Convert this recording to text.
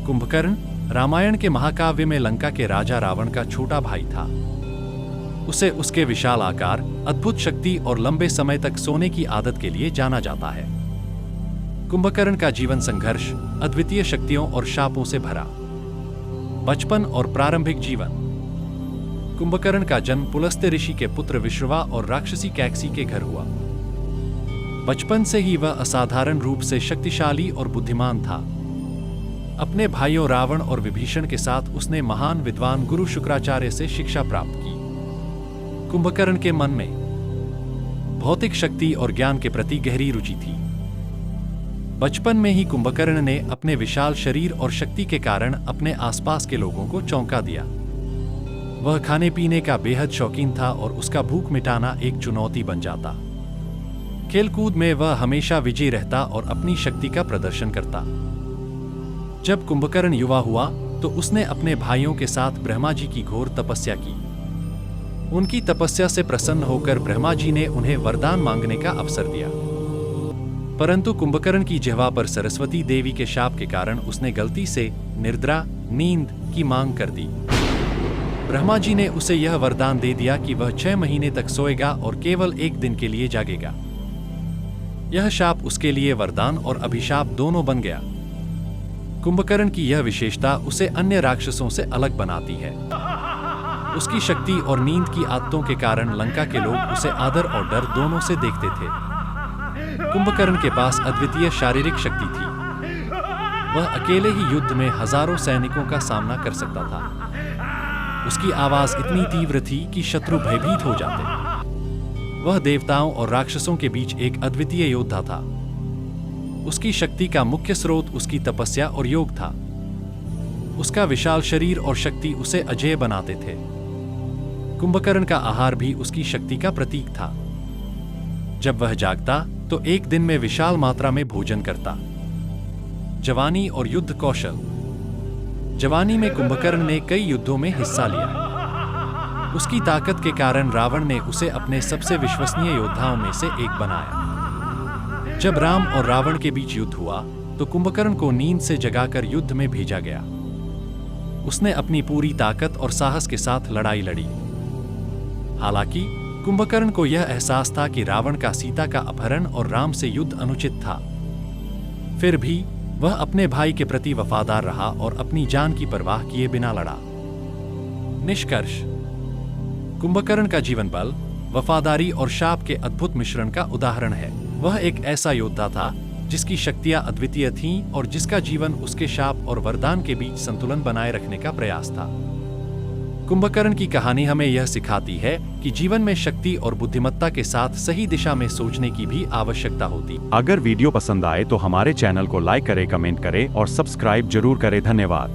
कुंभकर्ण रामायण के महाकाव्य में लंका के राजा रावण का छोटा भाई था। उसे उसके विशाल आकार, अद्भुत शक्ति और लंबे समय तक सोने की आदत के लिए जाना जाता है। कुंभकर्ण का जीवन संघर्ष, अद्वितीय शक्तियों और शापों से भरा। बचपन और प्रारंभिक जीवन। कुंभकर्ण का जन्म पुलस्त्य ऋषि के पुत्र विश्रवा और राक्षसी कैकसी के घर हुआ। बचपन से ही वह असाधारण रूप से शक्तिशाली और बुद्धिमान था। अपने भाइयों रावण और विभीषण के साथ उसने महान विद्वान गुरु शुक्राचार्य से शिक्षा प्राप्त की। कुंभकर्ण के मन में भौतिक शक्ति और ज्ञान के प्रति गहरी रुचि थी। बचपन में ही कुंभकर्ण ने अपने विशाल शरीर और शक्ति के कारण अपने आसपास के लोगों को चौंका दिया। वह खाने पीने का बेहद शौकीन था और उसका भूख मिटाना एक चुनौती बन जाता। खेलकूद में वह हमेशा विजयी रहता और अपनी शक्ति का प्रदर्शन करता। जब कुंभकर्ण युवा हुआ तो उसने अपने भाइयों के साथ ब्रह्मा जी की घोर तपस्या की। उनकी तपस्या से प्रसन्न होकर ब्रह्मा जी ने उन्हें वरदान मांगने का अवसर दिया। परंतु कुंभकर्ण की जिह्वा पर सरस्वती देवी के शाप के कारण उसने गलती से निद्रा, नींद की मांग कर दी। ब्रह्मा जी ने उसे यह वरदान दे दिया कि वह 6 महीने तक सोएगा और केवल 1 दिन के लिए जागेगा। यह शाप उसके लिए वरदान और अभिशाप दोनों बन गया। कुंभकर्ण की यह विशेषता उसे अन्य राक्षसों से अलग बनाती है। उसकी शक्ति और नींद की आदतों के कारण लंका के लोग उसे आदर और डर दोनों से देखते थे। कुंभकर्ण के पास अद्वितीय शारीरिक शक्ति थी। वह अकेले ही युद्ध में हजारों सैनिकों का सामना कर सकता था। उसकी आवाज इतनी तीव्र थी कि शत्रु भयभीत हो जाते। वह देवताओं और राक्षसों के बीच एक अद्वितीय योद्धा था। उसकी शक्ति का मुख्य स्रोत उसकी तपस्या और योग था। उसका विशाल शरीर और शक्ति उसे अजेय बनाते थे। कुंभकर्ण का आहार भी उसकी शक्ति का प्रतीक था। जब वह जागता तो एक दिन में विशाल मात्रा में भोजन करता। जवानी और युद्ध कौशल। जवानी में कुंभकर्ण ने कई युद्धों में हिस्सा लिया। उसकी ताकत के कारण रावण ने उसे अपने सबसे विश्वसनीय योद्धाओं में से एक बनाया। जब राम और रावण के बीच युद्ध हुआ तो कुंभकर्ण को नींद से जगाकर युद्ध में भेजा गया। उसने अपनी पूरी ताकत और साहस के साथ लड़ाई लड़ी। हालांकि कुंभकर्ण को यह एहसास था कि रावण का सीता का अपहरण और राम से युद्ध अनुचित था। फिर भी वह अपने भाई के प्रति वफादार रहा और अपनी जान की परवाह किए बिना लड़ा। निष्कर्ष। कुंभकर्ण का जीवन बल, वफादारी और शाप के अद्भुत मिश्रण का उदाहरण है। वह एक ऐसा योद्धा था जिसकी शक्तियां अद्वितीय थीं और जिसका जीवन उसके शाप और वरदान के बीच संतुलन बनाए रखने का प्रयास था। कुंभकर्ण की कहानी हमें यह सिखाती है कि जीवन में शक्ति और बुद्धिमत्ता के साथ सही दिशा में सोचने की भी आवश्यकता होती। अगर वीडियो पसंद आए तो हमारे चैनल को लाइक करें, कमेंट करें और सब्सक्राइब जरूर करें। धन्यवाद।